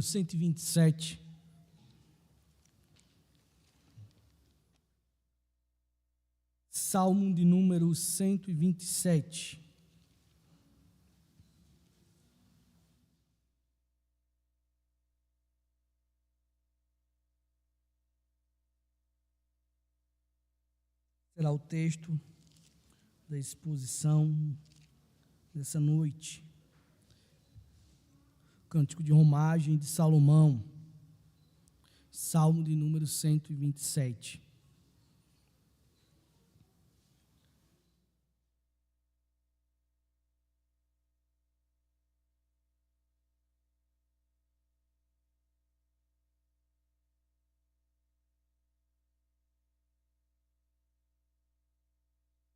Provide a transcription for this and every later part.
número 127. Salmo de número 127. Será o texto da exposição dessa noite. Cântico de romagem de Salomão, Salmo de número 127.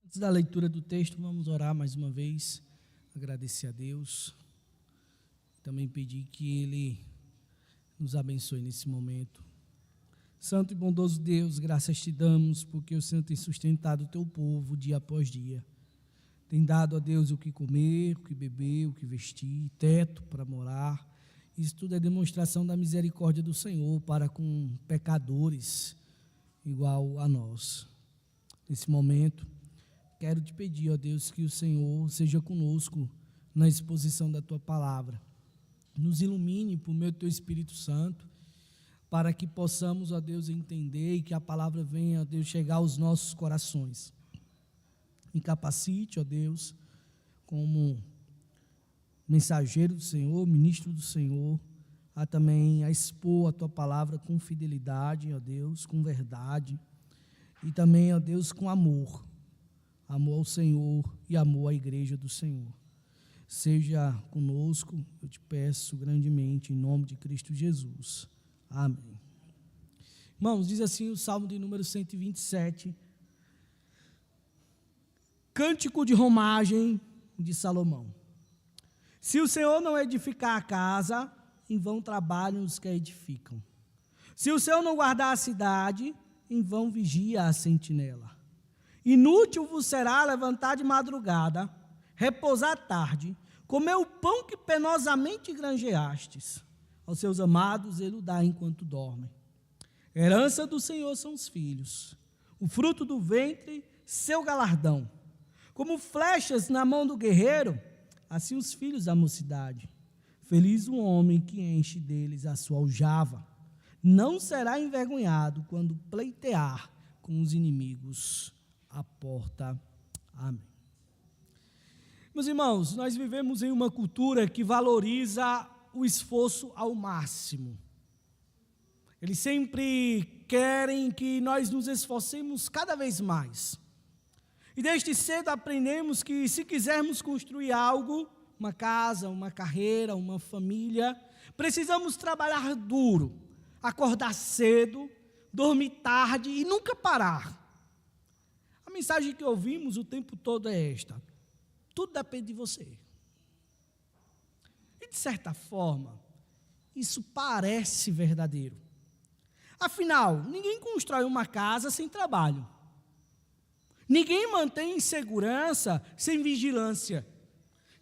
Antes da leitura do texto, vamos orar mais uma vez, agradecer a Deus, também pedir que Ele nos abençoe nesse momento. Santo e bondoso Deus, graças te damos, porque o Senhor tem sustentado o teu povo dia após dia. Tem dado a Deus o que comer, o que beber, o que vestir, teto para morar. Isso tudo é demonstração da misericórdia do Senhor para com pecadores igual a nós. Nesse momento, quero te pedir, ó Deus, que o Senhor seja conosco na exposição da tua palavra. Nos ilumine por meio do teu Espírito Santo, para que possamos, ó Deus, entender e que a palavra venha, ó Deus, chegar aos nossos corações. Me capacite, ó Deus, como mensageiro do Senhor, ministro do Senhor, a também a expor a tua palavra com fidelidade, ó Deus, com verdade, e também, ó Deus, com amor. Amor ao Senhor e amor à igreja do Senhor. Seja conosco, eu te peço grandemente, em nome de Cristo Jesus. Amém. Irmãos, diz assim o Salmo de número 127, Cântico de romagem de Salomão. Se o Senhor não edificar a casa, em vão trabalham os que a edificam. Se o Senhor não guardar a cidade, em vão vigia a sentinela. Inútil vos será levantar de madrugada, repousar à tarde, comer o pão que penosamente granjeastes. Aos seus amados ele o dá enquanto dormem. Herança do Senhor são os filhos, o fruto do ventre, seu galardão. Como flechas na mão do guerreiro, assim os filhos da mocidade. Feliz o homem que enche deles a sua aljava. Não será envergonhado quando pleitear com os inimigos a porta. Amém. Meus irmãos, nós vivemos em uma cultura que valoriza o esforço ao máximo. Eles sempre querem que nós nos esforcemos cada vez mais. E desde cedo aprendemos que se quisermos construir algo, uma casa, uma carreira, uma família, precisamos trabalhar duro, acordar cedo, dormir tarde e nunca parar. A mensagem que ouvimos o tempo todo é esta: tudo depende de você. E de certa forma, isso parece verdadeiro. Afinal, ninguém constrói uma casa sem trabalho. Ninguém mantém segurança sem vigilância.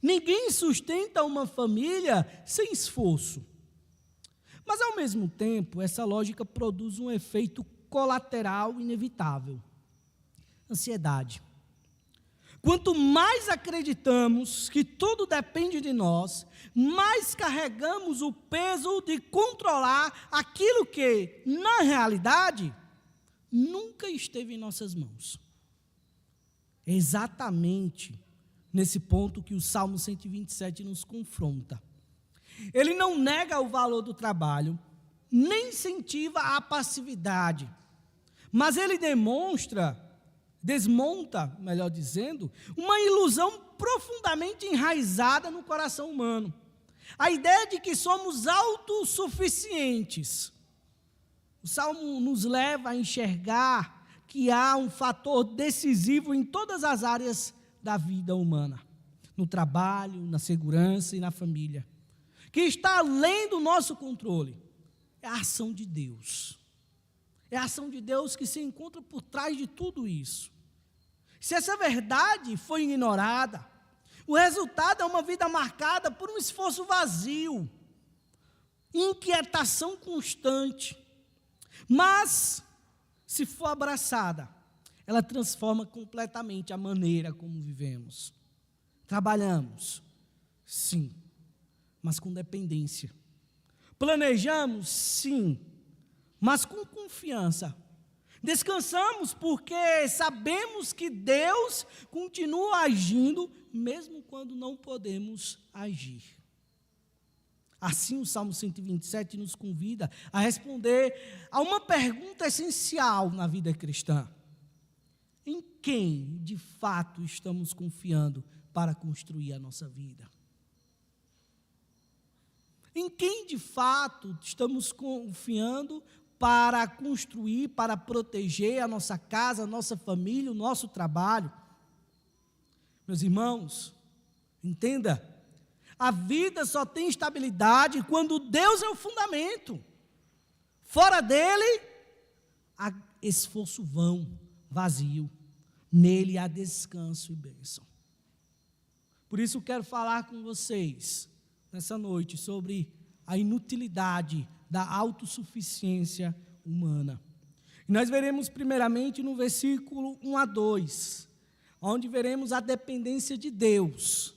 Ninguém sustenta uma família sem esforço. Mas, ao mesmo tempo, essa lógica produz um efeito colateral inevitável: ansiedade. Quanto mais acreditamos que tudo depende de nós, mais carregamos o peso de controlar aquilo que, na realidade, nunca esteve em nossas mãos. É exatamente nesse ponto que o Salmo 127 nos confronta. Ele não nega o valor do trabalho, nem incentiva a passividade, mas ele desmonta, melhor dizendo, uma ilusão profundamente enraizada no coração humano. A ideia de que somos autossuficientes. O Salmo nos leva a enxergar que há um fator decisivo em todas as áreas da vida humana, no trabalho, na segurança e na família, que está além do nosso controle. É a ação de Deus. É a ação de Deus que se encontra por trás de tudo isso. Se essa verdade foi ignorada, o resultado é uma vida marcada por um esforço vazio, inquietação constante, mas, se for abraçada, ela transforma completamente a maneira como vivemos. Trabalhamos, sim, mas com dependência. Planejamos, sim, mas com confiança. Descansamos porque sabemos que Deus continua agindo, mesmo quando não podemos agir. Assim, o Salmo 127 nos convida a responder a uma pergunta essencial na vida cristã: em quem, de fato, estamos confiando para construir a nossa vida? Em quem, de fato, estamos confiando para construir, para proteger a nossa casa, a nossa família, o nosso trabalho? Meus irmãos, entenda, a vida só tem estabilidade quando Deus é o fundamento. Fora dele, há esforço vão, vazio. Nele há descanso e bênção. Por isso quero falar com vocês nessa noite sobre a inutilidade da autossuficiência humana. E nós veremos primeiramente no versículo 1 a 2, onde veremos a dependência de Deus.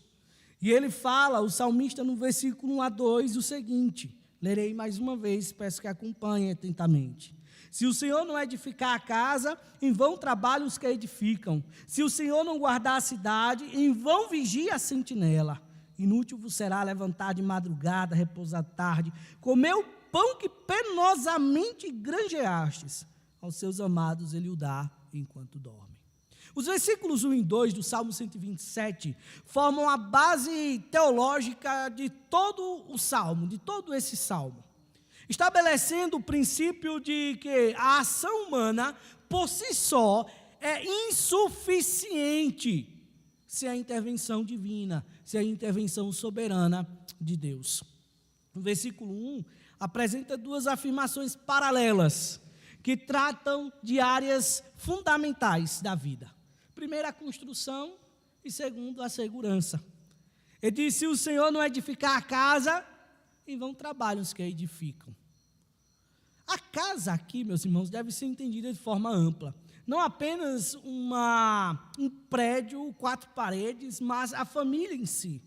E ele fala, o salmista, no versículo 1 a 2, o seguinte: lerei mais uma vez, peço que acompanhem atentamente. Se o Senhor não edificar a casa, em vão trabalham os que a edificam. Se o Senhor não guardar a cidade, em vão vigia a sentinela. Inútil vos será levantar de madrugada, repousar tarde, comer o pão que penosamente granjeastes. Aos seus amados ele o dá enquanto dorme. Os versículos 1 e 2 do Salmo 127 formam a base teológica de todo o Salmo, de todo esse Salmo, estabelecendo o princípio de que a ação humana, por si só, é insuficiente sem a intervenção divina, sem a intervenção soberana de Deus. O versículo 1 apresenta duas afirmações paralelas, que tratam de áreas fundamentais da vida. Primeiro, a construção, e segundo, a segurança. Ele diz: se o Senhor não edificar a casa, em vão trabalham os que a edificam. A casa aqui, meus irmãos, deve ser entendida de forma ampla. Não apenas um prédio, 4 paredes, mas a família em si.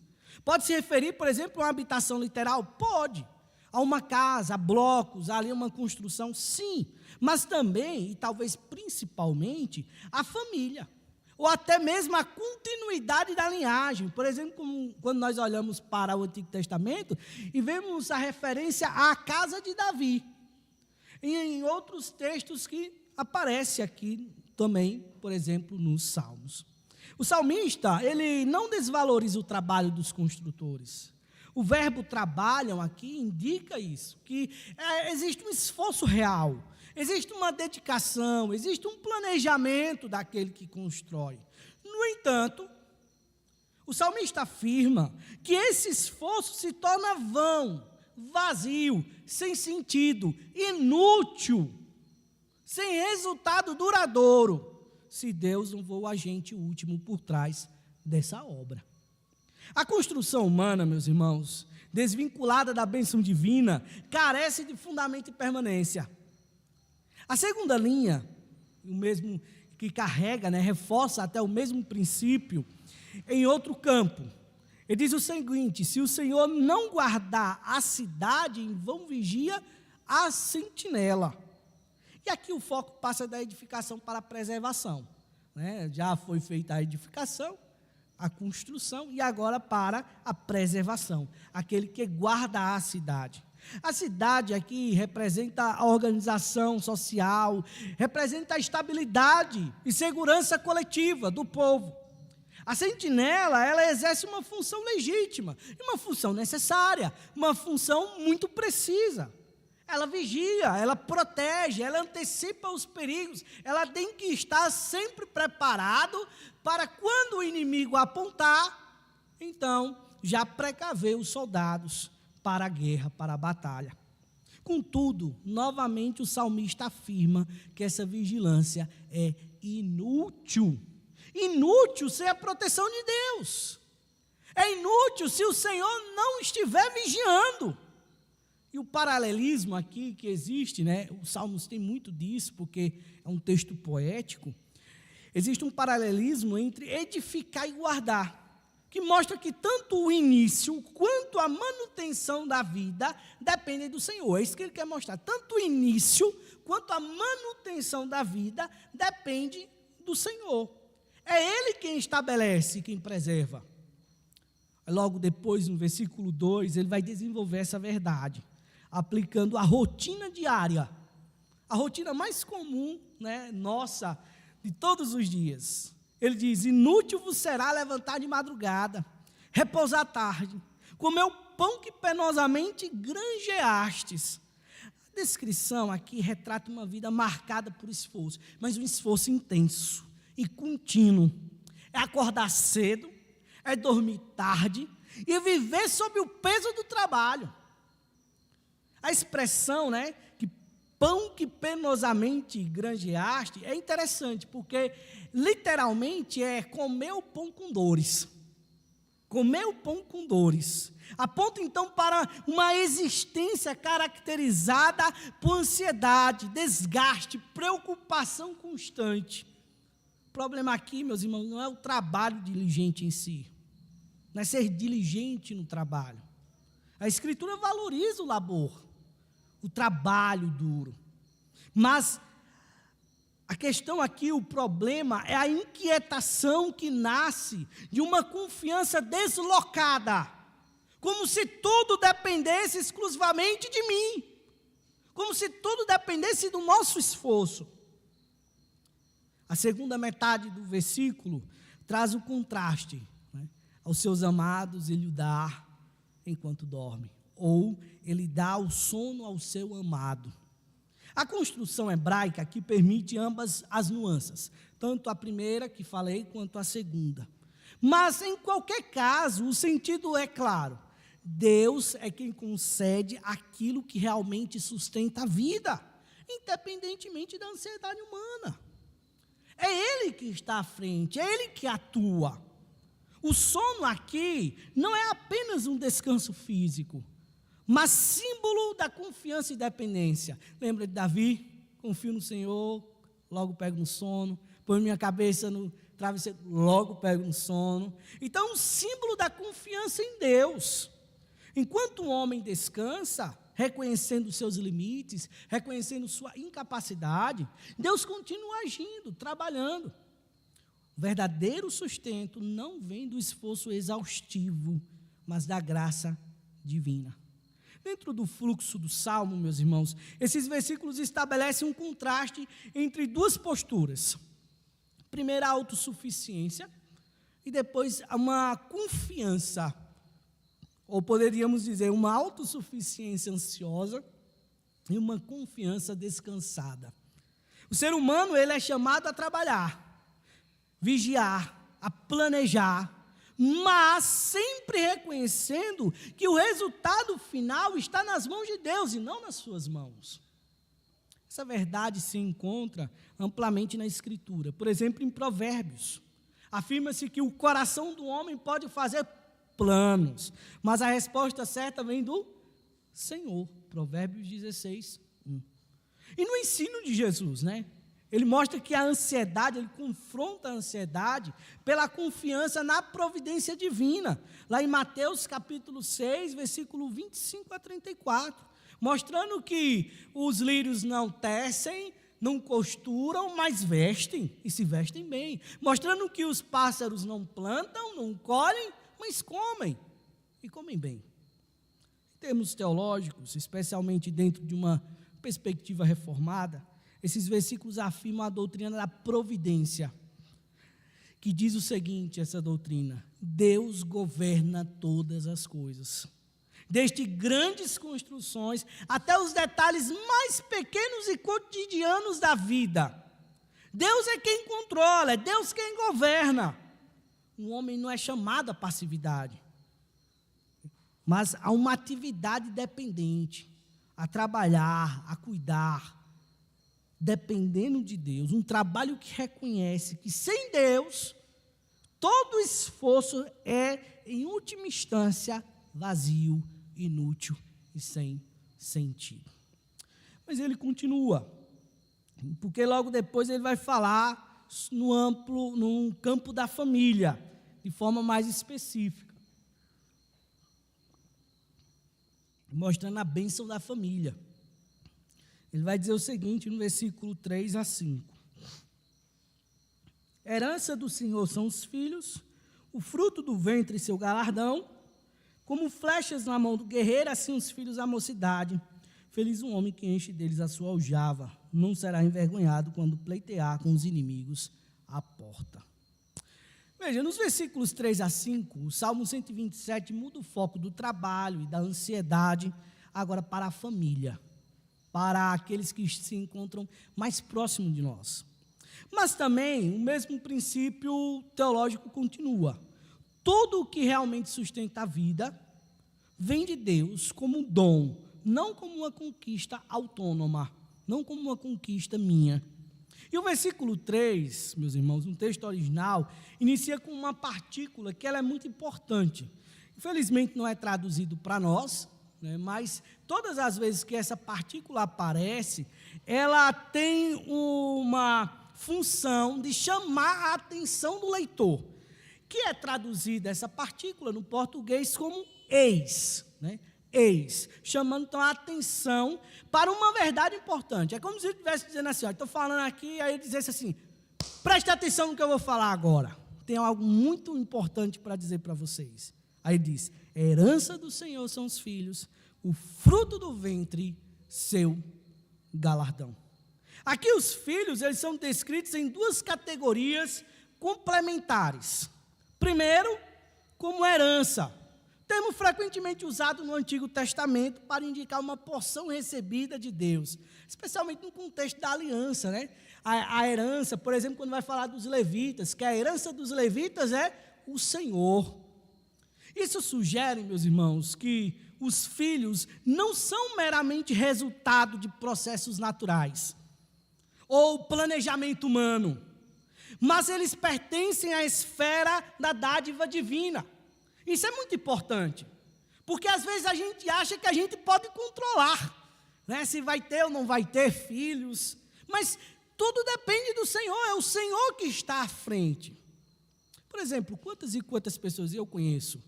Pode se referir, por exemplo, a uma habitação literal? Pode. A uma casa, a blocos, ali uma construção, sim. Mas também, e talvez principalmente, a família. Ou até mesmo a continuidade da linhagem. Por exemplo, quando nós olhamos para o Antigo Testamento e vemos a referência à casa de Davi. E em outros textos que aparece aqui também, por exemplo, nos Salmos. O salmista, ele não desvaloriza o trabalho dos construtores. O verbo trabalham aqui indica isso, que existe um esforço real, existe uma dedicação, existe um planejamento daquele que constrói. No entanto, o salmista afirma que esse esforço se torna vão, vazio, sem sentido, inútil, sem resultado duradouro, se Deus não for o agente último por trás dessa obra. A construção humana, meus irmãos, desvinculada da bênção divina, carece de fundamento e permanência. A segunda linha, o mesmo que carrega, reforça até o mesmo princípio, em outro campo. Ele diz o seguinte: se o Senhor não guardar a cidade, em vão vigia a sentinela. E aqui o foco passa da edificação para a preservação. Já foi feita a edificação, a construção, e agora para a preservação, aquele que guarda a cidade. A cidade aqui representa a organização social, representa a estabilidade e segurança coletiva do povo. A sentinela, ela exerce uma função legítima, uma função necessária, uma função muito precisa. Ela vigia, ela protege, ela antecipa os perigos, ela tem que estar sempre preparado para quando o inimigo apontar, então já precaver os soldados para a guerra, para a batalha. Contudo, novamente o salmista afirma que essa vigilância é inútil. Inútil sem a proteção de Deus. É inútil se o Senhor não estiver vigiando. E o paralelismo aqui que existe, né? Os Salmos tem muito disso, porque é um texto poético. Existe um paralelismo entre edificar e guardar, que mostra que tanto o início quanto a manutenção da vida dependem do Senhor. É isso que ele quer mostrar. Tanto o início quanto a manutenção da vida depende do Senhor. É Ele quem estabelece, quem preserva. Logo depois, no versículo 2, ele vai desenvolver essa verdade, aplicando a rotina diária, a rotina mais comum, né, nossa, de todos os dias. Ele diz: inútil vos será levantar de madrugada, repousar à tarde, comer o pão que penosamente granjeastes. A descrição aqui retrata uma vida marcada por esforço, mas um esforço intenso e contínuo. É acordar cedo, é dormir tarde e viver sob o peso do trabalho. A expressão, né, que pão que penosamente granjeaste, é interessante, porque literalmente é comer o pão com dores. Comer o pão com dores. Aponta então para uma existência caracterizada por ansiedade, desgaste, preocupação constante. O problema aqui, meus irmãos, não é o trabalho diligente em si, não é ser diligente no trabalho. A Escritura valoriza o labor, o trabalho duro, mas a questão aqui, o problema é a inquietação que nasce de uma confiança deslocada, como se tudo dependesse exclusivamente de mim, como se tudo dependesse do nosso esforço. A segunda metade do versículo traz o contraste, né? Aos seus amados ele o dá enquanto dorme, ou ele dá o sono ao seu amado. A construção hebraica aqui permite ambas as nuances, tanto a primeira que falei, quanto a segunda. Mas, em qualquer caso, o sentido é claro. Deus é quem concede aquilo que realmente sustenta a vida, independentemente da ansiedade humana. É Ele que está à frente, é Ele que atua. O sono aqui não é apenas um descanso físico, mas símbolo da confiança e dependência. Lembra de Davi? Confio no Senhor, logo pego no sono. Põe minha cabeça no travesseiro, logo pego no sono. Então, um símbolo da confiança em Deus. Enquanto o homem descansa, reconhecendo seus limites, reconhecendo sua incapacidade, Deus continua agindo, trabalhando. O verdadeiro sustento não vem do esforço exaustivo, mas da graça divina. Dentro do fluxo do Salmo, meus irmãos, esses versículos estabelecem um contraste entre duas posturas. Primeiro, a autossuficiência, e depois uma confiança, ou poderíamos dizer, uma autossuficiência ansiosa e uma confiança descansada. O ser humano, ele é chamado a trabalhar, vigiar, a planejar, mas sempre reconhecendo que o resultado final está nas mãos de Deus e não nas suas mãos. Essa verdade se encontra amplamente na Escritura. Por exemplo, em Provérbios, afirma-se que o coração do homem pode fazer planos, mas a resposta certa vem do Senhor. Provérbios 16, 1. E no ensino de Jesus, né? Ele mostra que a ansiedade, ele confronta a ansiedade pela confiança na providência divina. Lá em Mateus capítulo 6, versículo 25 a 34. Mostrando que os lírios não tecem, não costuram, mas vestem, e se vestem bem. Mostrando que os pássaros não plantam, não colhem, mas comem, e comem bem. Em termos teológicos, especialmente dentro de uma perspectiva reformada, esses versículos afirmam a doutrina da providência, que diz o seguinte, essa doutrina: Deus governa todas as coisas, desde grandes construções até os detalhes mais pequenos e cotidianos da vida. Deus é quem controla, é Deus quem governa. O homem não é chamado à passividade, mas a uma atividade dependente, a trabalhar, a cuidar, dependendo de Deus, um trabalho que reconhece que sem Deus, todo esforço é, em última instância, vazio, inútil e sem sentido. Mas ele continua, porque logo depois ele vai falar no campo da família, de forma mais específica, mostrando a bênção da família. Ele vai dizer o seguinte, no versículo 3 a 5. Herança do Senhor são os filhos, o fruto do ventre seu galardão, como flechas na mão do guerreiro, assim os filhos da mocidade. Feliz o homem que enche deles a sua aljava, não será envergonhado quando pleitear com os inimigos à porta. Veja, nos versículos 3 a 5, o Salmo 127 muda o foco do trabalho e da ansiedade agora para a família, para aqueles que se encontram mais próximos de nós. Mas também o mesmo princípio teológico continua. Tudo o que realmente sustenta a vida vem de Deus como um dom, não como uma conquista autônoma, não como uma conquista minha. E o versículo 3, meus irmãos, no texto original, inicia com uma partícula que ela é muito importante. Infelizmente não é traduzido para nós, né, mas todas as vezes que essa partícula aparece, ela tem uma função de chamar a atenção do leitor, que é traduzida essa partícula no português como eis, né? Eis, chamando então a atenção para uma verdade importante. É como se ele estivesse dizendo assim, estou falando aqui, aí ele dissesse assim, preste atenção no que eu vou falar agora, tem algo muito importante para dizer para vocês. Aí ele diz, a herança do Senhor são os filhos, o fruto do ventre, seu galardão. Aqui os filhos, eles são descritos em duas categorias complementares. Primeiro, como herança, termo frequentemente usado no Antigo Testamento para indicar uma porção recebida de Deus, especialmente no contexto da aliança, né? A herança, por exemplo, quando vai falar dos levitas, que a herança dos levitas é o Senhor. Isso sugere, meus irmãos, que os filhos não são meramente resultado de processos naturais ou planejamento humano, mas eles pertencem à esfera da dádiva divina. Isso é muito importante, porque às vezes a gente acha que a gente pode controlar, né, se vai ter ou não vai ter filhos, mas tudo depende do Senhor, é o Senhor que está à frente. Por exemplo, quantas e quantas pessoas eu conheço,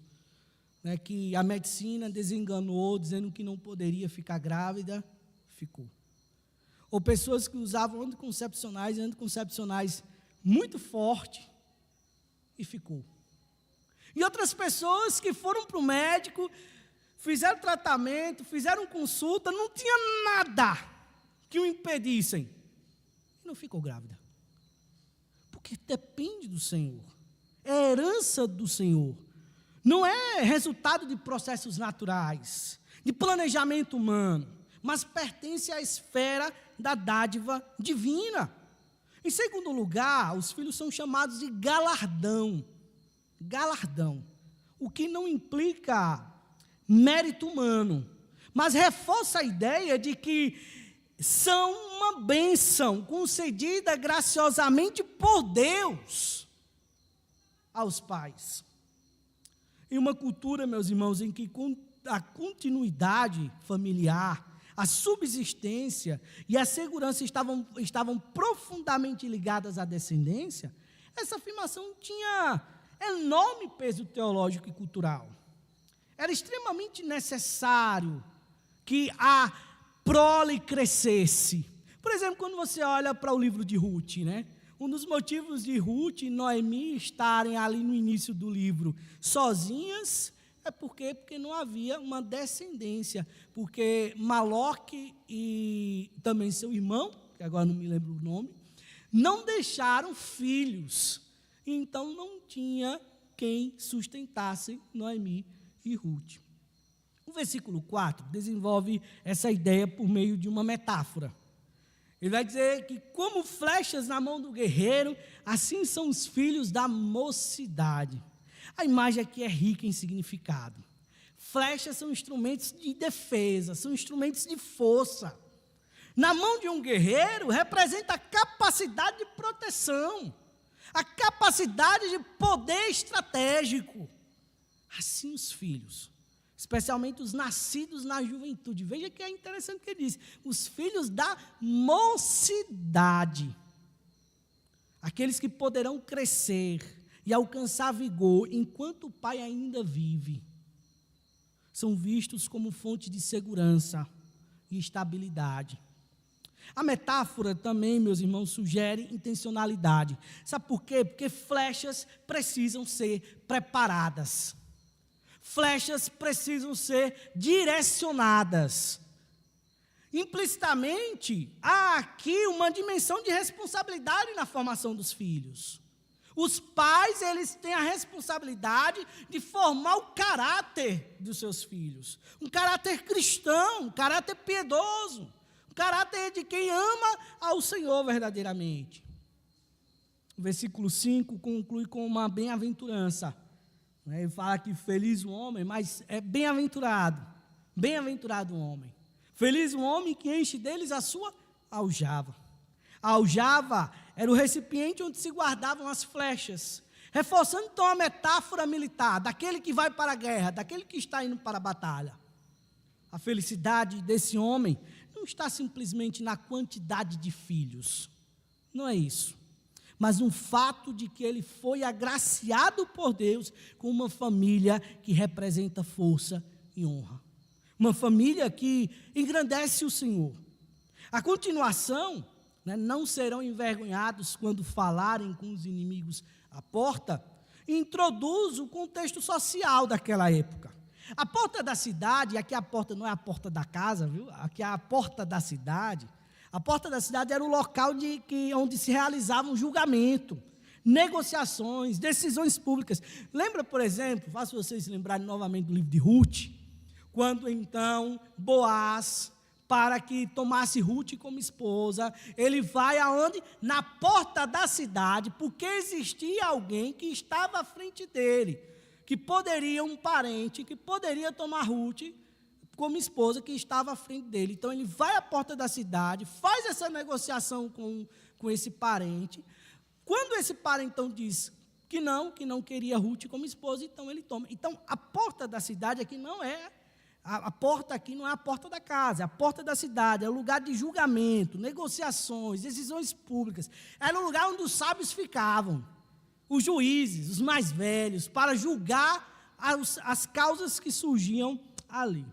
né, que a medicina desenganou, dizendo que não poderia ficar grávida, ficou. Ou pessoas que usavam anticoncepcionais muito forte e ficou. E outras pessoas que foram para o médico, fizeram tratamento, fizeram consulta, não tinha nada que o impedissem. E não ficou grávida. Porque depende do Senhor. É herança do Senhor. Não é resultado de processos naturais, de planejamento humano, mas pertence à esfera da dádiva divina. Em segundo lugar, os filhos são chamados de galardão. Galardão, o que não implica mérito humano, mas reforça a ideia de que são uma bênção concedida graciosamente por Deus aos pais. Em uma cultura, meus irmãos, em que a continuidade familiar, a subsistência e a segurança estavam profundamente ligadas à descendência, essa afirmação tinha enorme peso teológico e cultural. Era extremamente necessário que a prole crescesse. Por exemplo, quando você olha para o livro de Ruth, né? Um dos motivos de Ruth e Noemi estarem ali no início do livro sozinhas é porque não havia uma descendência, porque Maloque e também seu irmão, que agora não me lembro o nome, não deixaram filhos. Então não tinha quem sustentasse Noemi e Ruth. O versículo 4 desenvolve essa ideia por meio de uma metáfora. Ele vai dizer que como flechas na mão do guerreiro, assim são os filhos da mocidade. A imagem aqui é rica em significado. Flechas são instrumentos de defesa, são instrumentos de força. Na mão de um guerreiro representa a capacidade de proteção, a capacidade de poder estratégico. Assim os filhos especialmente os nascidos na juventude. Veja que é interessante o que ele diz, os filhos da mocidade, aqueles que poderão crescer e alcançar vigor enquanto o pai ainda vive, são vistos como fonte de segurança e estabilidade. A metáfora também, meus irmãos, sugere intencionalidade. Sabe por quê? Porque flechas precisam ser preparadas. Flechas precisam ser direcionadas. Implicitamente, há aqui uma dimensão de responsabilidade na formação dos filhos. Os pais, eles têm a responsabilidade de formar o caráter dos seus filhos. Um caráter cristão, um caráter piedoso, um caráter de quem ama ao Senhor verdadeiramente. O versículo 5 conclui com uma bem-aventurança. Ele fala que feliz o homem, mas é bem-aventurado o homem. Feliz o homem que enche deles a sua aljava. A aljava era o recipiente onde se guardavam as flechas, reforçando então a metáfora militar, daquele que vai para a guerra, daquele que está indo para a batalha. A felicidade desse homem não está simplesmente na quantidade de filhos, não é isso, mas no fato de que ele foi agraciado por Deus com uma família que representa força e honra. Uma família que engrandece o Senhor. A continuação, não serão envergonhados quando falarem com os inimigos à porta, introduz o contexto social daquela época. A porta da cidade, aqui a porta não é a porta da casa, viu? Aqui é a porta da cidade. A porta da cidade era o local onde se realizava um julgamento, negociações, decisões públicas. Lembra, por exemplo, faço vocês lembrarem novamente do livro de Ruth, quando então Boaz, para que tomasse Ruth como esposa, ele vai aonde? Na porta da cidade, porque existia alguém que estava à frente dele, que poderia, um parente, que poderia tomar Ruth como esposa, que estava à frente dele. Então ele vai à porta da cidade, faz essa negociação com esse parente. Quando esse parente então diz que não queria Ruth como esposa, então ele toma. Então a porta da cidade aqui não é a porta aqui não é a porta da casa, é a porta da cidade, é o lugar de julgamento, negociações, decisões públicas. Era o lugar onde os sábios ficavam, os juízes, os mais velhos, para julgar as causas que surgiam ali.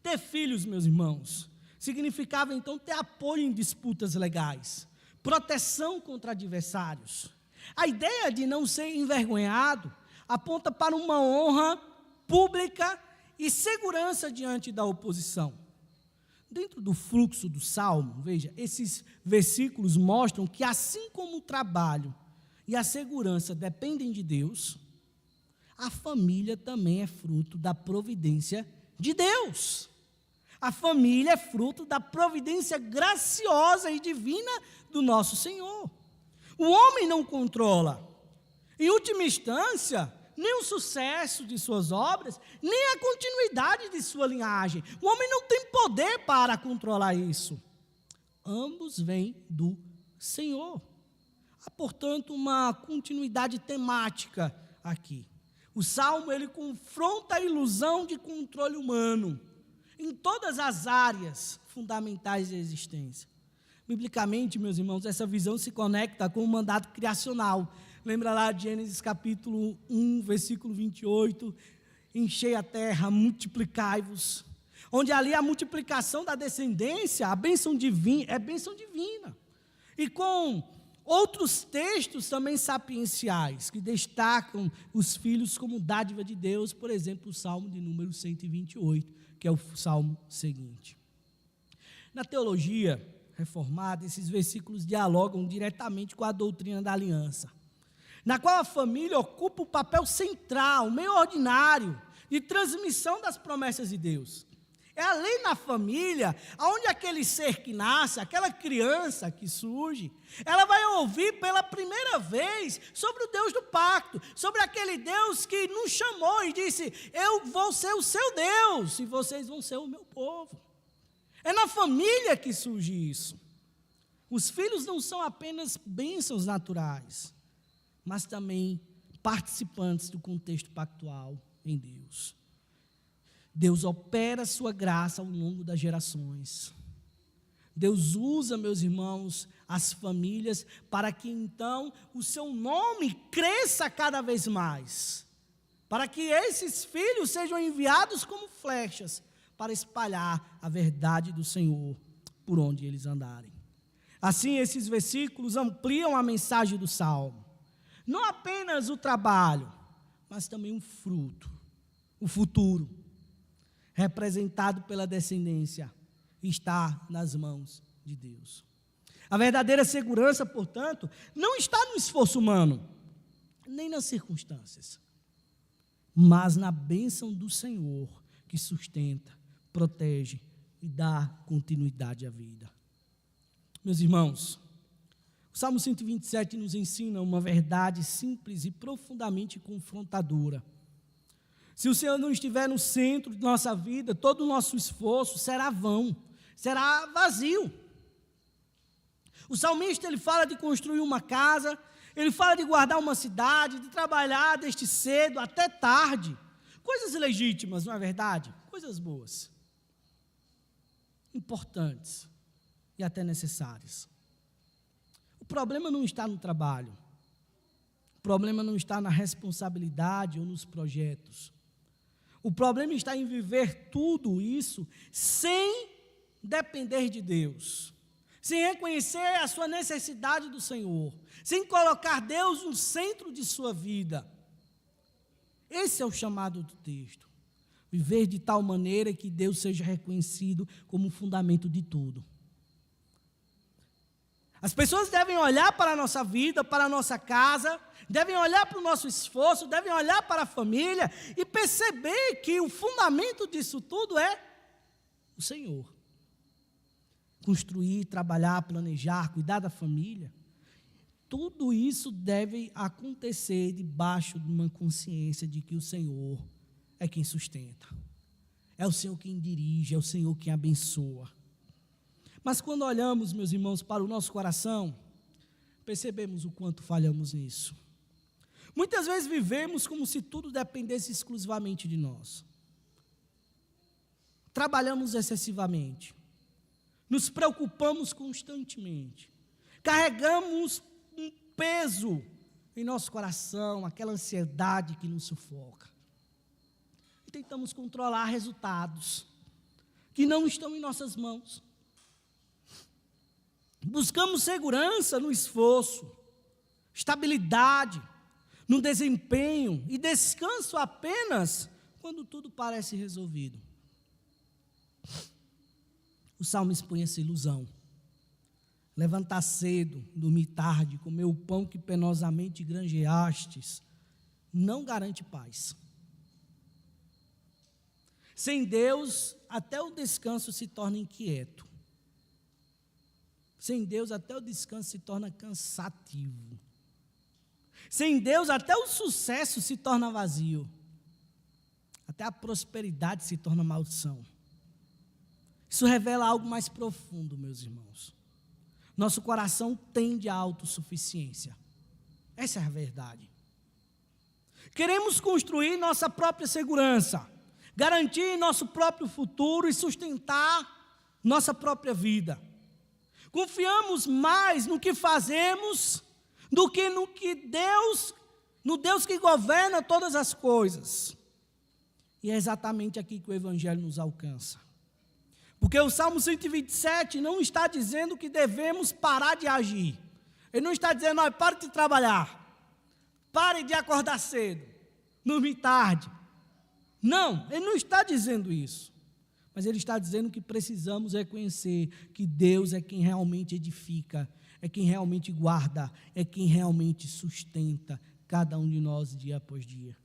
Ter filhos, meus irmãos, significava então ter apoio em disputas legais, proteção contra adversários. A ideia de não ser envergonhado aponta para uma honra pública e segurança diante da oposição. Dentro do fluxo do Salmo, veja, esses versículos mostram que assim como o trabalho e a segurança dependem de Deus, a família também é fruto da providência de Deus. A família é fruto da providência graciosa e divina do nosso Senhor. O homem não controla, em última instância, nem o sucesso de suas obras, nem a continuidade de sua linhagem. O homem não tem poder para controlar isso. Ambos vêm do Senhor. Há, portanto, uma continuidade temática aqui. O Salmo, ele confronta a ilusão de controle humano em todas as áreas fundamentais da existência. Biblicamente, meus irmãos, essa visão se conecta com o mandato criacional. Lembra lá de Gênesis capítulo 1, versículo 28, enchei a terra, multiplicai-vos, onde ali a multiplicação da descendência, a bênção divina, é bênção divina. E com outros textos também sapienciais, que destacam os filhos como dádiva de Deus, por exemplo, o Salmo de número 128, que é o Salmo seguinte. Na teologia reformada, esses versículos dialogam diretamente com a doutrina da aliança, na qual a família ocupa o papel central, meio ordinário, de transmissão das promessas de Deus. É ali na família, onde aquele ser que nasce, aquela criança que surge, ela vai ouvir pela primeira vez sobre o Deus do pacto, sobre aquele Deus que nos chamou e disse, eu vou ser o seu Deus, e vocês vão ser o meu povo. É na família que surge isso. Os filhos não são apenas bênçãos naturais, mas também participantes do contexto pactual em Deus. Deus opera a sua graça ao longo das gerações. Deus usa, meus irmãos, as famílias para que então o seu nome cresça cada vez mais. Para que esses filhos sejam enviados como flechas para espalhar a verdade do Senhor por onde eles andarem. Assim, esses versículos ampliam a mensagem do Salmo. Não apenas o trabalho, mas também o fruto, o futuro, representado pela descendência, está nas mãos de Deus. A verdadeira segurança, portanto, não está no esforço humano, nem nas circunstâncias, mas na bênção do Senhor, que sustenta, protege e dá continuidade à vida. Meus irmãos, o Salmo 127 nos ensina uma verdade simples e profundamente confrontadora. Se o Senhor não estiver no centro de nossa vida, todo o nosso esforço será vão, será vazio. O salmista, ele fala de construir uma casa, ele fala de guardar uma cidade, de trabalhar desde cedo até tarde. Coisas legítimas, não é verdade? Coisas boas, importantes e até necessárias. O problema não está no trabalho. O problema não está na responsabilidade ou nos projetos. O problema está em viver tudo isso sem depender de Deus, sem reconhecer a sua necessidade do Senhor, sem colocar Deus no centro de sua vida. Esse é o chamado do texto. Viver de tal maneira que Deus seja reconhecido como o fundamento de tudo. As pessoas devem olhar para a nossa vida, para a nossa casa, devem olhar para o nosso esforço, devem olhar para a família e perceber que o fundamento disso tudo é o Senhor. Construir, trabalhar, planejar, cuidar da família, tudo isso deve acontecer debaixo de uma consciência de que o Senhor é quem sustenta, é o Senhor quem dirige, é o Senhor quem abençoa. Mas quando olhamos, meus irmãos, para o nosso coração, percebemos o quanto falhamos nisso. Muitas vezes vivemos como se tudo dependesse exclusivamente de nós. Trabalhamos excessivamente, nos preocupamos constantemente, carregamos um peso em nosso coração, aquela ansiedade que nos sufoca. E tentamos controlar resultados que não estão em nossas mãos. Buscamos segurança no esforço, estabilidade no desempenho e descanso apenas quando tudo parece resolvido. O Salmo expõe essa ilusão. Levantar cedo, dormir tarde, comer o pão que penosamente granjeastes, não garante paz. Sem Deus, até o descanso se torna inquieto. Sem Deus, até o descanso se torna cansativo. Sem Deus, até o sucesso se torna vazio. Até a prosperidade se torna maldição. Isso revela algo mais profundo, meus irmãos. Nosso coração tende à autossuficiência. Essa é a verdade. Queremos construir nossa própria segurança, garantir nosso próprio futuro e sustentar nossa própria vida. Confiamos mais no que fazemos do que no Deus que governa todas as coisas. E é exatamente aqui que o Evangelho nos alcança. Porque o Salmo 127 não está dizendo que devemos parar de agir. Ele não está dizendo, pare de trabalhar, pare de acordar cedo, dormir tarde. Não, ele não está dizendo isso. Mas ele está dizendo que precisamos reconhecer que Deus é quem realmente edifica, é quem realmente guarda, é quem realmente sustenta cada um de nós dia após dia.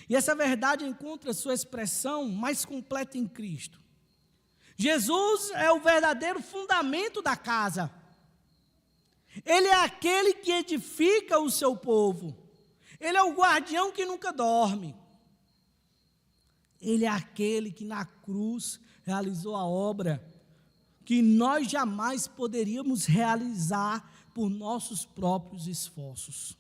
E essa verdade encontra sua expressão mais completa em Cristo. Jesus é o verdadeiro fundamento da casa. Ele é aquele que edifica o seu povo. Ele é o guardião que nunca dorme. Ele é aquele que na cruz realizou a obra que nós jamais poderíamos realizar por nossos próprios esforços.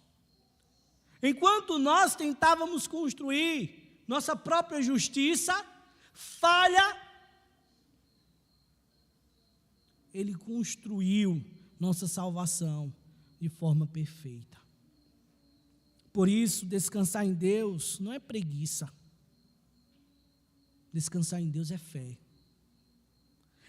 Enquanto nós tentávamos construir nossa própria justiça, falha, Ele construiu nossa salvação de forma perfeita. Por isso, descansar em Deus não é preguiça. Descansar em Deus é fé.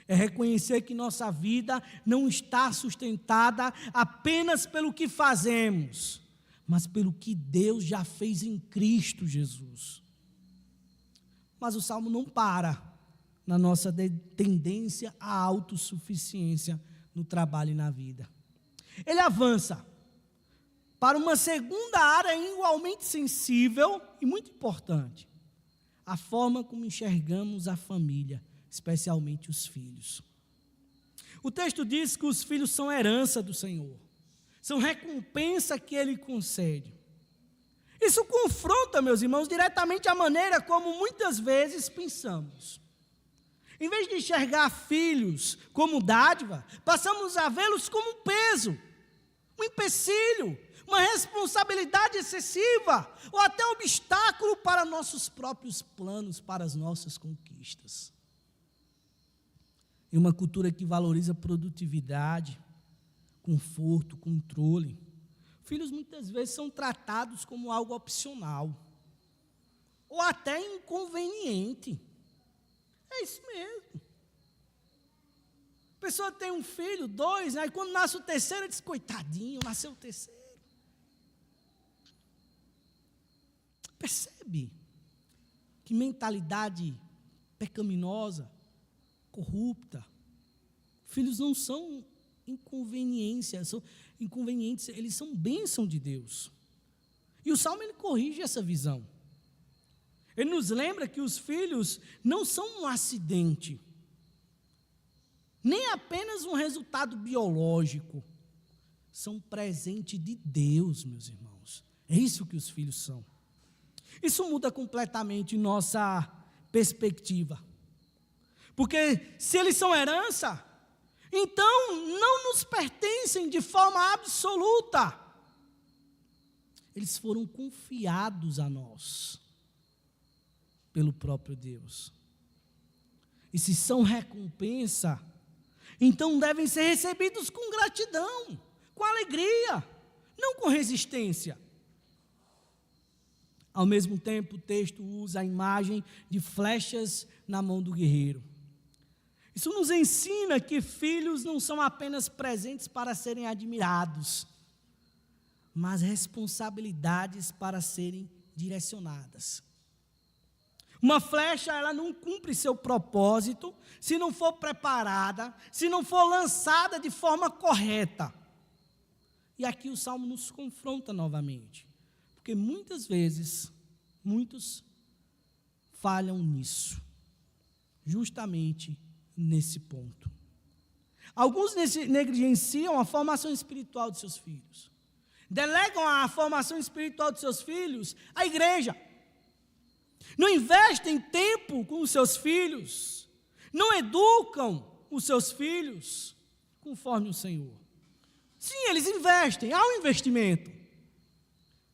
É reconhecer que nossa vida não está sustentada apenas pelo que fazemos, mas pelo que Deus já fez em Cristo Jesus. Mas o Salmo não para na nossa tendência à autossuficiência no trabalho e na vida. Ele avança para uma segunda área igualmente sensível e muito importante: a forma como enxergamos a família, especialmente os filhos. O texto diz que os filhos são herança do Senhor, são recompensa que Ele concede. Isso confronta, meus irmãos, diretamente a maneira como muitas vezes pensamos. Em vez de enxergar filhos como dádiva, passamos a vê-los como um peso, um empecilho, uma responsabilidade excessiva, ou até um obstáculo para nossos próprios planos, para as nossas conquistas. Em uma cultura que valoriza produtividade, conforto, controle, filhos muitas vezes são tratados como algo opcional, ou até inconveniente. É isso mesmo. A pessoa tem um filho, 2, aí quando nasce o terceiro, diz: coitadinho, nasceu o terceiro. Percebe que mentalidade pecaminosa, corrupta. Filhos não são inconvenientes, eles são bênção de Deus. E o Salmo ele corrige essa visão. Ele nos lembra que os filhos não são um acidente, nem apenas um resultado biológico, são presente de Deus, meus irmãos. É isso que os filhos são. Isso muda completamente nossa perspectiva. Porque se eles são herança, então não nos pertencem de forma absoluta. Eles foram confiados a nós pelo próprio Deus. E se são recompensa, então devem ser recebidos com gratidão, com alegria, não com resistência. Ao mesmo tempo, o texto usa a imagem de flechas na mão do guerreiro. Isso nos ensina que filhos não são apenas presentes para serem admirados, mas responsabilidades para serem direcionadas. Uma flecha, ela não cumpre seu propósito se não for preparada, se não for lançada de forma correta. E aqui o Salmo nos confronta novamente. Porque muitas vezes, muitos falham nisso, justamente nesse ponto. Alguns negligenciam a formação espiritual de seus filhos, delegam a formação espiritual de seus filhos à igreja, não investem tempo com os seus filhos, não educam os seus filhos conforme o Senhor. Sim, eles investem, há um investimento.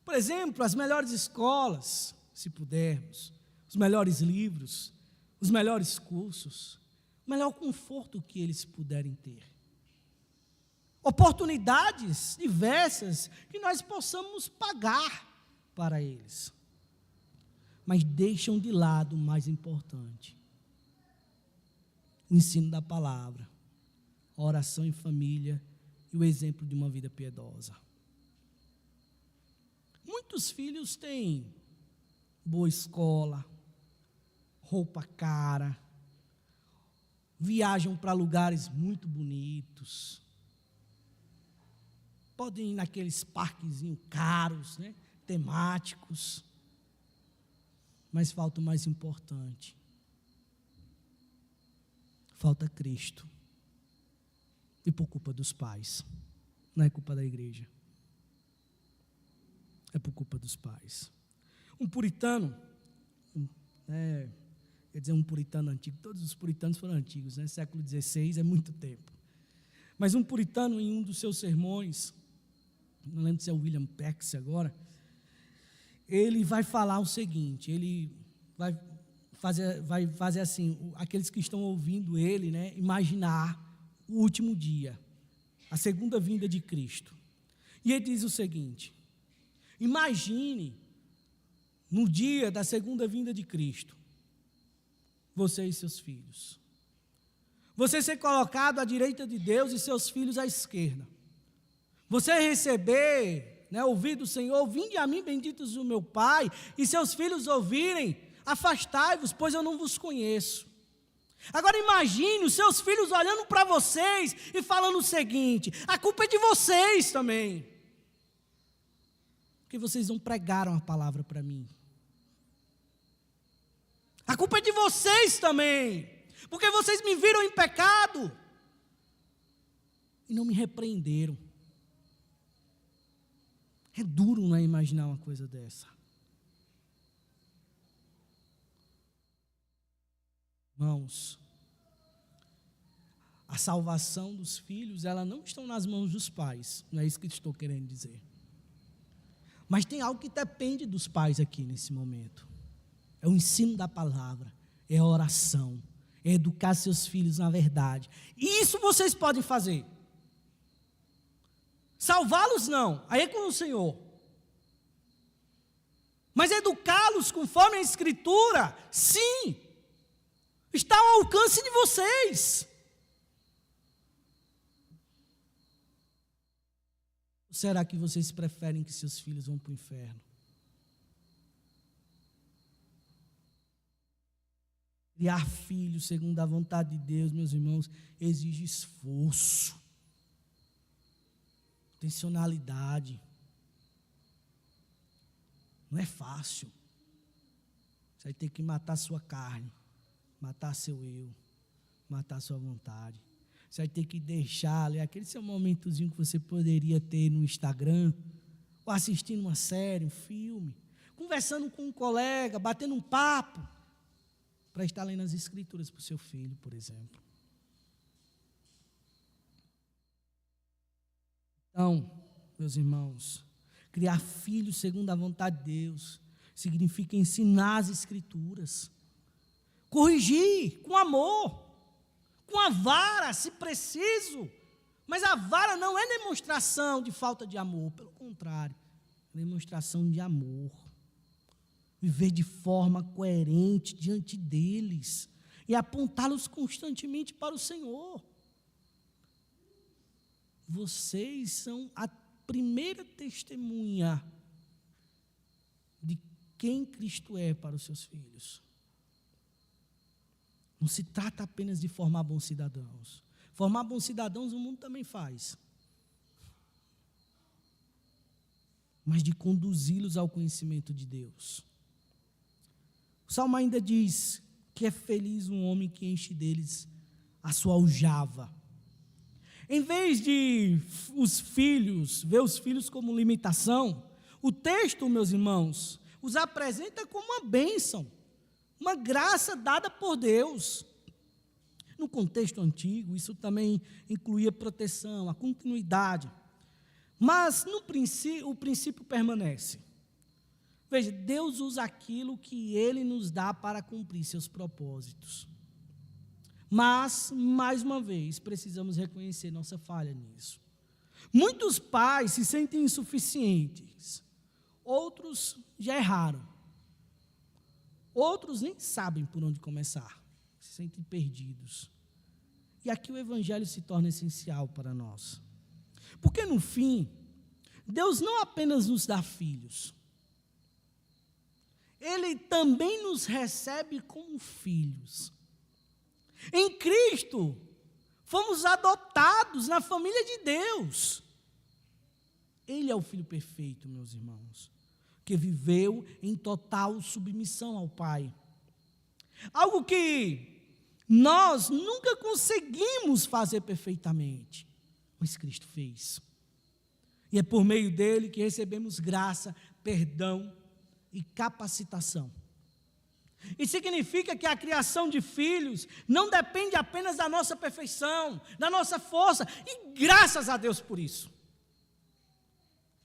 Por exemplo, as melhores escolas, se pudermos, os melhores livros, os melhores cursos, o melhor conforto que eles puderem ter. Oportunidades diversas que nós possamos pagar para eles. Mas deixam de lado o mais importante: o ensino da palavra, a oração em família e o exemplo de uma vida piedosa. Muitos filhos têm boa escola, roupa cara, viajam para lugares muito bonitos, podem ir naqueles parquezinhos caros, né, temáticos, mas falta o mais importante: falta Cristo. E por culpa dos pais, não é culpa da igreja. É por culpa dos pais. Um puritano, quer dizer, um puritano antigo, todos os puritanos foram antigos, né? Século XVI é muito tempo. Mas um puritano, em um dos seus sermões, não lembro se é o William Pex agora, ele vai falar o seguinte, ele vai vai fazer assim, aqueles que estão ouvindo ele, né, imaginar o último dia, a segunda vinda de Cristo. E ele diz o seguinte: imagine no dia da segunda vinda de Cristo, você e seus filhos. Você ser colocado à direita de Deus e seus filhos à esquerda. Você receber, né, ouvir do Senhor: vinde a mim, benditos do meu Pai, e seus filhos ouvirem: afastai-vos, pois eu não vos conheço. Agora imagine os seus filhos olhando para vocês e falando o seguinte: a culpa é de vocês também, porque vocês não pregaram a palavra para mim. A culpa é de vocês também, porque vocês me viram em pecado e não me repreenderam. É duro, não é, imaginar uma coisa dessa. Irmãos, a salvação dos filhos, ela não está nas mãos dos pais, não é isso que estou querendo dizer. Mas tem algo que depende dos pais aqui nesse momento. É o ensino da palavra, é a oração, é educar seus filhos na verdade. E isso vocês podem fazer. Salvá-los não, aí é com o Senhor. Mas educá-los conforme a Escritura, sim, está ao alcance de vocês. Ou será que vocês preferem que seus filhos vão para o inferno? Criar filhos segundo a vontade de Deus, meus irmãos, exige esforço, intencionalidade. Não é fácil. Você vai ter que matar sua carne, matar seu eu, matar sua vontade. Você vai ter que deixar ali aquele seu momentozinho que você poderia ter no Instagram, ou assistindo uma série, um filme, conversando com um colega, batendo um papo, para estar lendo as Escrituras para o seu filho, por exemplo. Então, meus irmãos, criar filhos segundo a vontade de Deus significa ensinar as Escrituras, corrigir com amor, com a vara, se preciso. Mas a vara não é demonstração de falta de amor, pelo contrário, é demonstração de amor. Viver de forma coerente diante deles e apontá-los constantemente para o Senhor. Vocês são a primeira testemunha de quem Cristo é para os seus filhos. Não se trata apenas de formar bons cidadãos. Formar bons cidadãos o mundo também faz. Mas de conduzi-los ao conhecimento de Deus. O Salmo ainda diz que é feliz um homem que enche deles a sua aljava. Em vez de ver os filhos como limitação, o texto, meus irmãos, os apresenta como uma bênção, uma graça dada por Deus. No contexto antigo, isso também incluía proteção, a continuidade. Mas o princípio permanece. Veja, Deus usa aquilo que Ele nos dá para cumprir seus propósitos. Mas, mais uma vez, precisamos reconhecer nossa falha nisso. Muitos pais se sentem insuficientes, outros já erraram, outros nem sabem por onde começar, se sentem perdidos. E aqui o Evangelho se torna essencial para nós. Porque, no fim, Deus não apenas nos dá filhos, Ele também nos recebe como filhos. Em Cristo, fomos adotados na família de Deus. Ele é o Filho perfeito, meus irmãos, que viveu em total submissão ao Pai. Algo que nós nunca conseguimos fazer perfeitamente, mas Cristo fez. E é por meio dele que recebemos graça, perdão e capacitação. Isso significa que a criação de filhos não depende apenas da nossa perfeição, da nossa força, e graças a Deus por isso.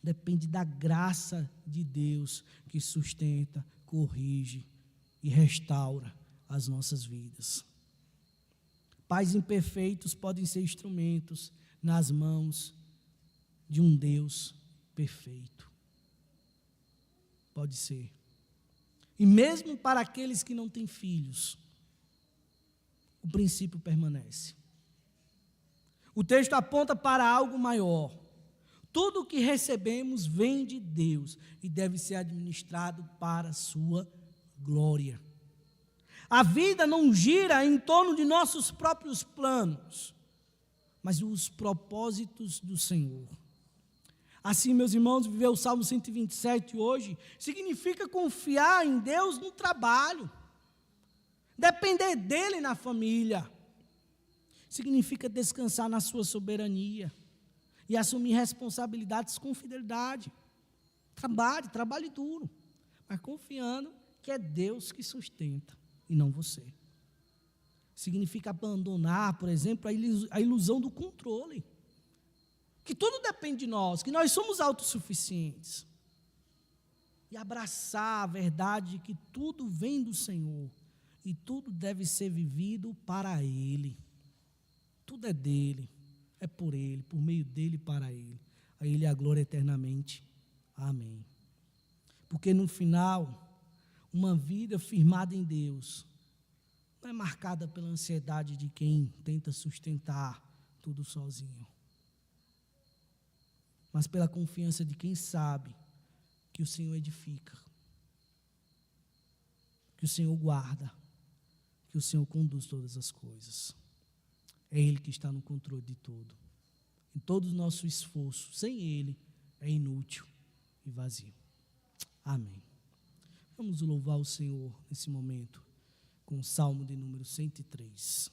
Depende da graça de Deus que sustenta, corrige e restaura as nossas vidas. Pais imperfeitos podem ser instrumentos nas mãos de um Deus perfeito. Pode ser. E mesmo para aqueles que não têm filhos, o princípio permanece. O texto aponta para algo maior. Tudo o que recebemos vem de Deus e deve ser administrado para a sua glória. A vida não gira em torno de nossos próprios planos, mas os propósitos do Senhor. Assim, meus irmãos, viver o Salmo 127 hoje significa confiar em Deus no trabalho, depender dEle na família, significa descansar na sua soberania e assumir responsabilidades com fidelidade. Trabalhe duro, mas confiando que é Deus que sustenta e não você. Significa abandonar, por exemplo, a ilusão do controle, que tudo depende de nós, que nós somos autossuficientes, e abraçar a verdade de que tudo vem do Senhor e tudo deve ser vivido para Ele. Tudo é dele, é por Ele, por meio dele e para Ele. A Ele a glória eternamente. Amém. Porque no final, uma vida firmada em Deus não é marcada pela ansiedade de quem tenta sustentar tudo sozinho, mas pela confiança de quem sabe que o Senhor edifica, que o Senhor guarda, que o Senhor conduz todas as coisas. É Ele que está no controle de tudo. Em todo o nosso esforço, sem Ele, é inútil e vazio. Amém. Vamos louvar o Senhor nesse momento com o Salmo de número 103.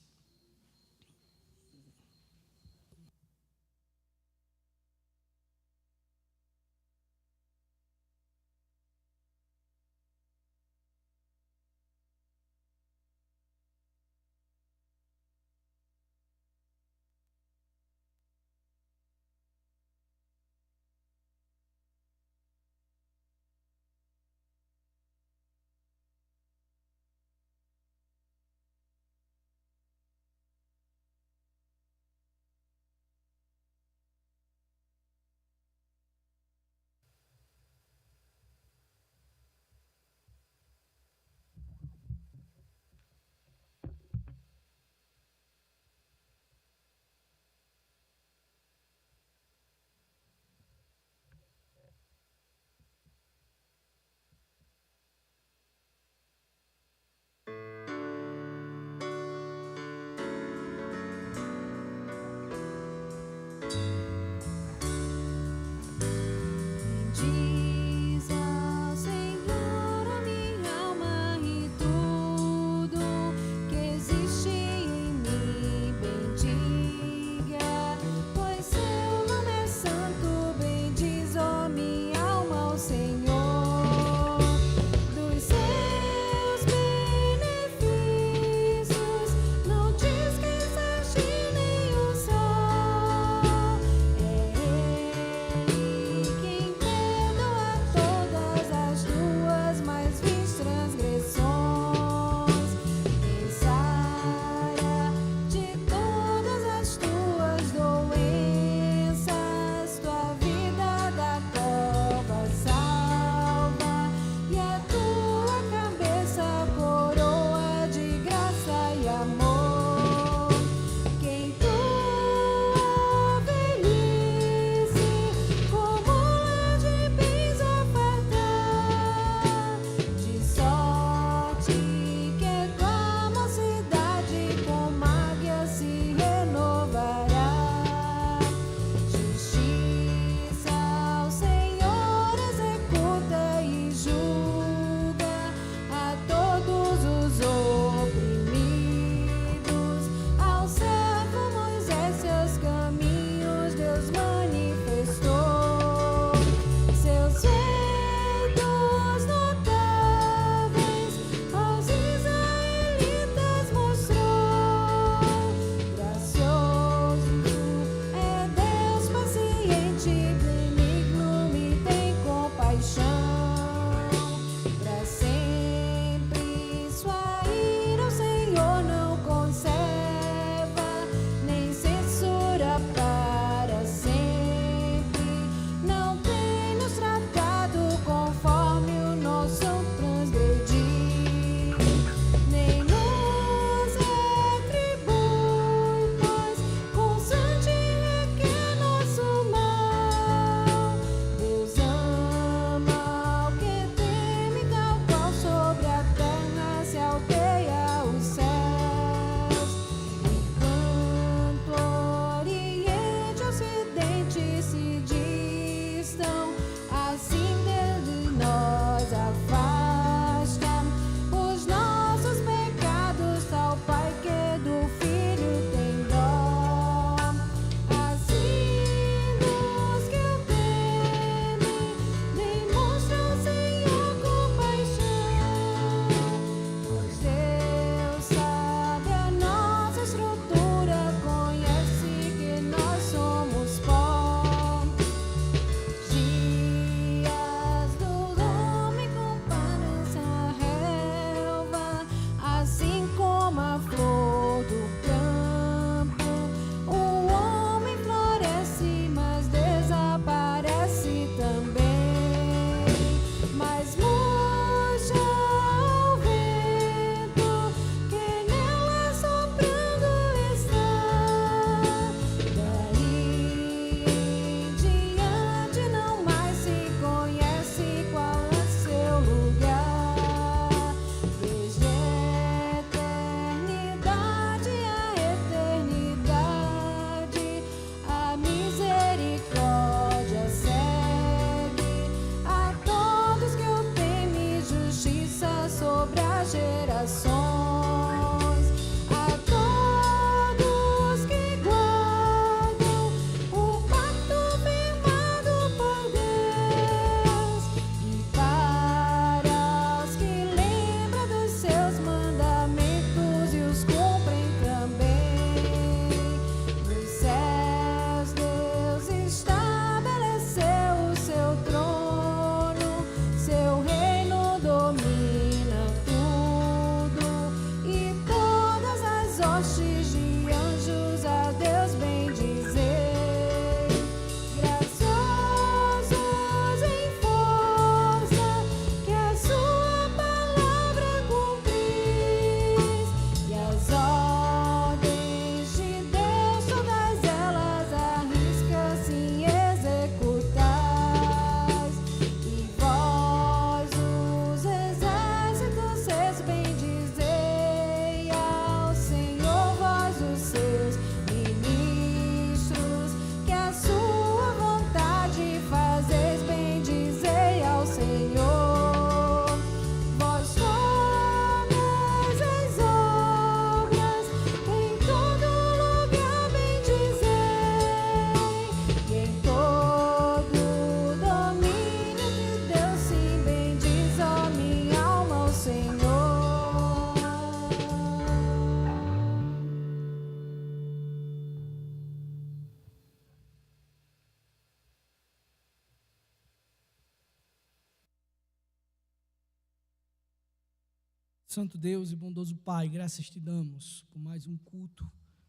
Santo Deus e bondoso Pai, graças te damos por mais um culto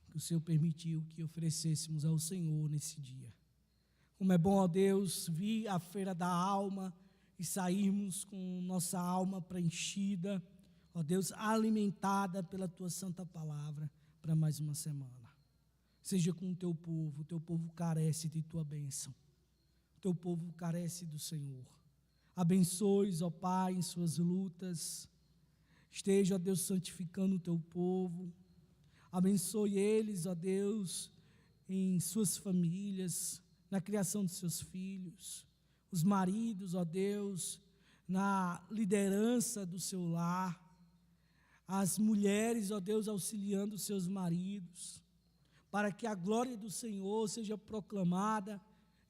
que o Senhor permitiu que oferecêssemos ao Senhor nesse dia. Como é bom, ó Deus, vir à feira da alma e sairmos com nossa alma preenchida, ó Deus, alimentada pela tua santa palavra para mais uma semana. Seja com o teu povo carece de tua bênção, o teu povo carece do Senhor. Abençoe, ó Pai, em suas lutas. Esteja, ó Deus, santificando o teu povo. Abençoe eles, ó Deus, em suas famílias, na criação de seus filhos. Os maridos, ó Deus, na liderança do seu lar. As mulheres, ó Deus, auxiliando os seus maridos, para que a glória do Senhor seja proclamada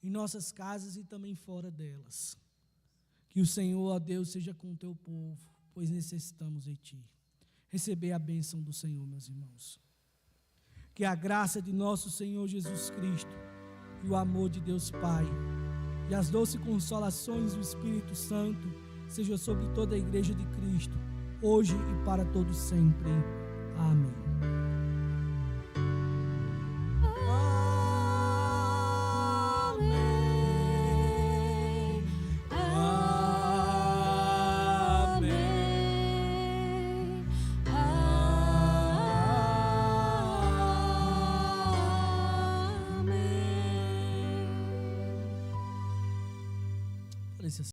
em nossas casas e também fora delas. Que o Senhor, ó Deus, seja com o teu povo, pois necessitamos de ti. Receber a bênção do Senhor, meus irmãos. Que a graça de nosso Senhor Jesus Cristo e o amor de Deus Pai e as doces consolações do Espírito Santo sejam sobre toda a igreja de Cristo, hoje e para todos sempre. Amém.